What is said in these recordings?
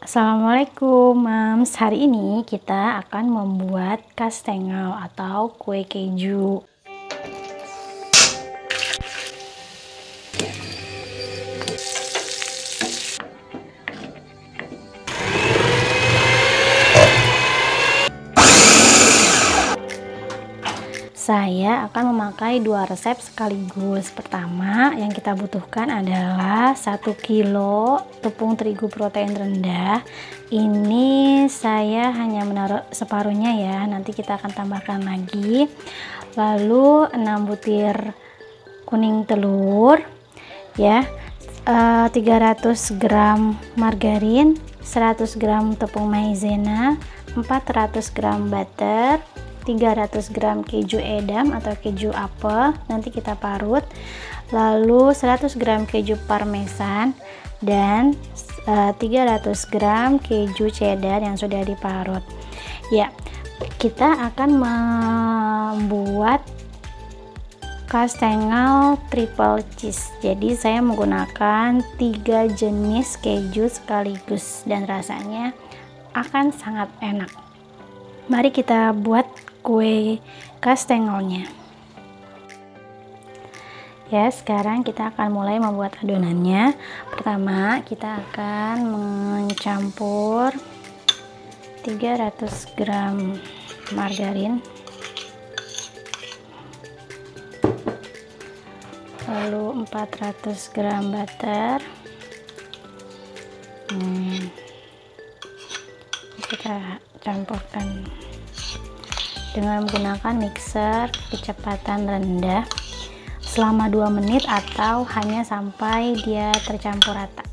Assalamualaikum Mams, hari ini kita akan membuat kastengel atau kue keju. Saya akan memakai dua resep sekaligus. Pertama, yang kita butuhkan adalah 1 kilo tepung terigu protein rendah. Ini saya hanya menaruh separuhnya ya, nanti kita akan tambahkan lagi. Lalu 6 butir kuning telur ya, 300 gram margarin, 100 gram tepung maizena, 400 gram butter, 300 gram keju edam atau keju apel, nanti kita parut, lalu 100 gram keju parmesan dan 300 gram keju cheddar yang sudah diparut ya. Kita akan membuat kastengel triple cheese, jadi saya menggunakan 3 jenis keju sekaligus dan rasanya akan sangat enak. Mari kita buat kue kastengelnya ya. Sekarang kita akan mulai membuat adonannya. Pertama kita akan mencampur 300 gram margarin, lalu 400 gram butter, kita campurkan dengan menggunakan mixer kecepatan rendah selama 2 menit atau hanya sampai dia tercampur rata.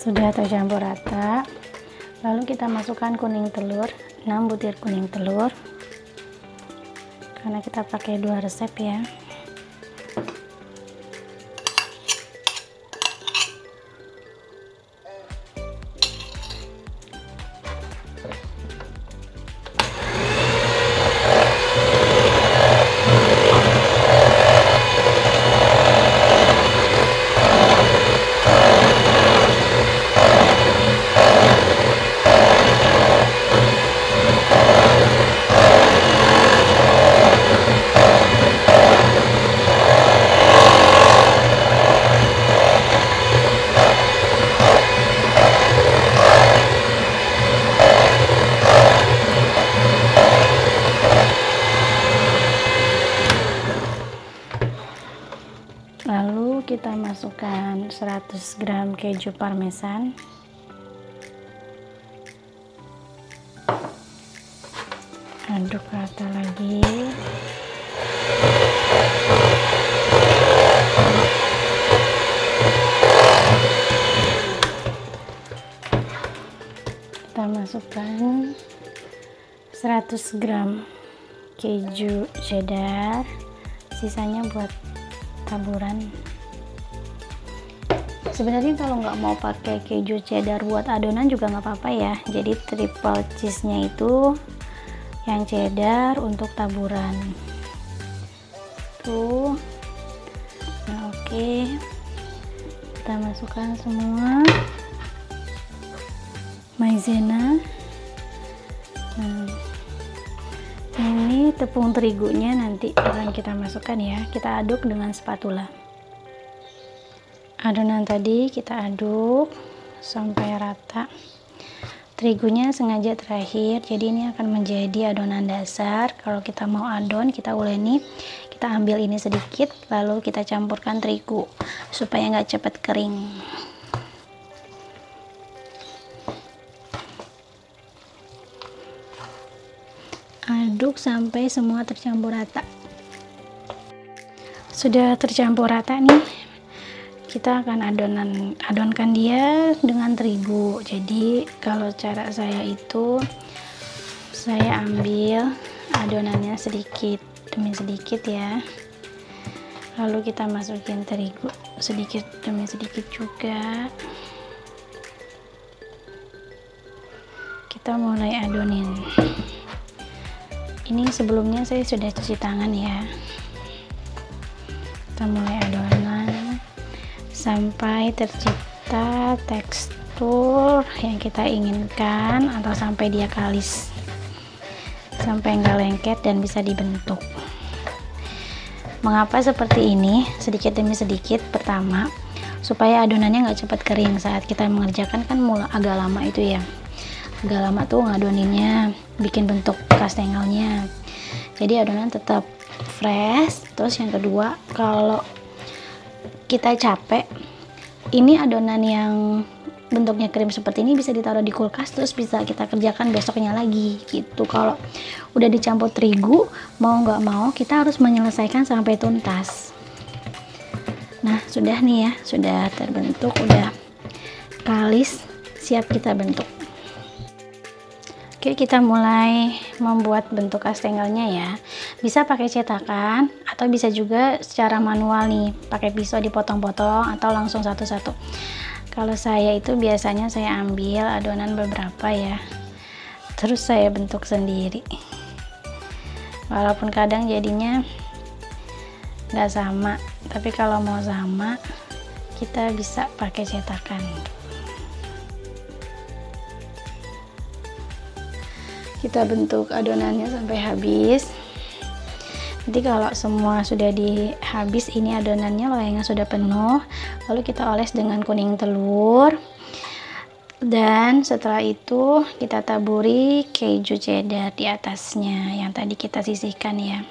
Sudah tercampur rata, lalu kita masukkan kuning telur, 6 butir kuning telur karena kita pakai 2 resep ya. Lalu kita masukkan 100 gram keju parmesan, aduk rata lagi. Kita masukkan 100 gram keju cheddar, sisanya buat taburan. Sebenarnya kalau nggak mau pakai keju cheddar buat adonan juga nggak apa-apa ya, jadi triple cheese nya itu yang cheddar untuk taburan tuh. Nah, oke, kita masukkan semua maizena. Ini tepung terigunya nanti akan kita masukkan ya, kita aduk dengan spatula. Adonan tadi kita aduk sampai rata. terigunya sengaja terakhir, jadi ini akan menjadi adonan dasar. Kalau kita mau adon, kita uleni, kita ambil ini sedikit, lalu kita campurkan terigu supaya nggak cepat kering. Aduk sampai semua tercampur rata. Sudah tercampur rata nih, kita akan adonkan dia dengan terigu. Jadi kalau cara saya itu, saya ambil adonannya sedikit demi sedikit ya, lalu kita masukin terigu sedikit demi sedikit juga. Kita mulai adonin. Ini sebelumnya saya sudah cuci tangan ya. Kita mulai adonan sampai tercipta tekstur yang kita inginkan, atau sampai dia kalis, sampai enggak lengket dan bisa dibentuk. Mengapa seperti ini? Sedikit demi sedikit. Pertama, supaya adonannya nggak cepat kering. Saat kita mengerjakan kan mulai agak lama itu ya, agak lama tuh ngadoninnya, bikin bentuk kastengelnya, jadi adonan tetap fresh. Terus yang kedua, kalau kita capek, ini adonan yang bentuknya krim seperti ini bisa ditaruh di kulkas, terus bisa kita kerjakan besoknya lagi gitu. Kalau udah dicampur terigu, mau nggak mau kita harus menyelesaikan sampai tuntas. Nah sudah nih ya, sudah terbentuk, udah kalis, siap kita bentuk. Oke, kita mulai membuat bentuk kastengelnya ya. Bisa pakai cetakan atau bisa juga secara manual nih, pakai pisau dipotong-potong atau langsung satu-satu. Kalau saya itu biasanya saya ambil adonan beberapa ya, terus saya bentuk sendiri. Walaupun kadang jadinya nggak sama, tapi kalau mau sama kita bisa pakai cetakan. Kita bentuk adonannya sampai habis. Nanti kalau semua sudah habis, ini adonannya loyangnya sudah penuh, lalu kita oles dengan kuning telur, dan setelah itu kita taburi keju cheddar di atasnya yang tadi kita sisihkan ya.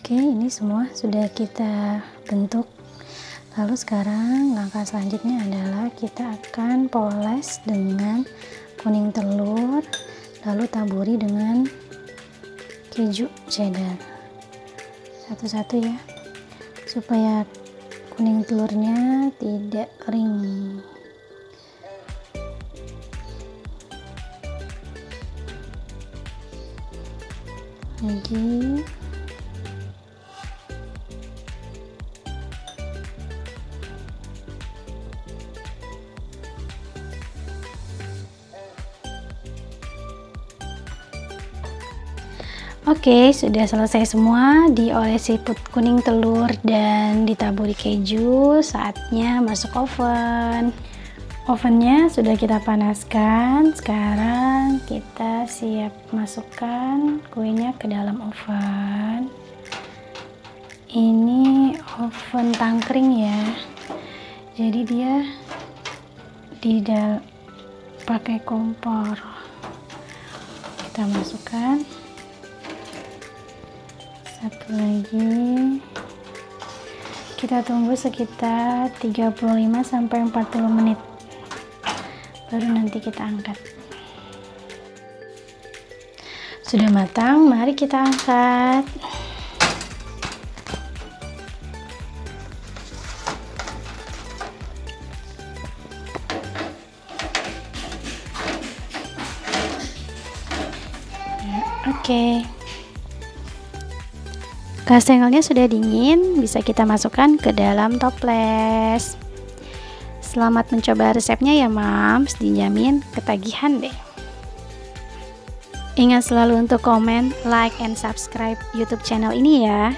Oke, ini semua sudah kita bentuk. Lalu sekarang langkah selanjutnya adalah kita akan poles dengan kuning telur, lalu taburi dengan keju cheddar. Satu-satu ya, supaya kuning telurnya tidak kering. Lagi. Oke, sudah selesai semua, diolesi kuning telur dan ditaburi keju. Saatnya masuk oven. Ovennya sudah kita panaskan. Sekarang kita siap masukkan kuenya ke dalam oven. Ini oven tangkring ya, jadi dia tidak pakai kompor. Kita masukkan satu lagi, kita tunggu sekitar 35-40 menit, baru nanti kita angkat. Sudah matang, mari kita angkat. Oke. Kastengelnya sudah dingin, bisa kita masukkan ke dalam toples. Selamat mencoba resepnya ya Mams, dijamin ketagihan deh. Ingat selalu untuk komen, like, and subscribe YouTube channel ini ya.